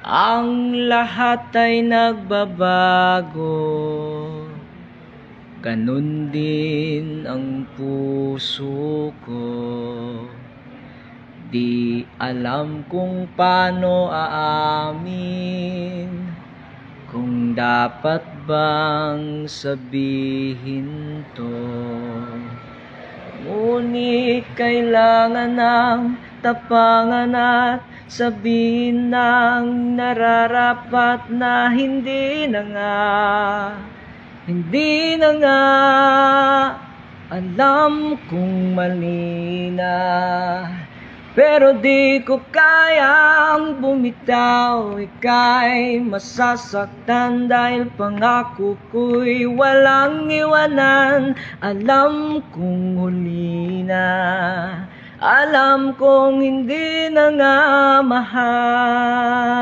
Ang lahat ay nagbabago, ganun din ang puso ko. Di alam kung paano aamin, kung dapat bang sabihin to. Ngunit kailangan ng tapangan at sabihin ng nararapat na hindi na nga alam kong mali na. Pero di ko kayang bumitaw, ika'y masasaktan dahil pangako ko'y walang iwanan. Alam kong huli na, alam kong hindi na nga mahal.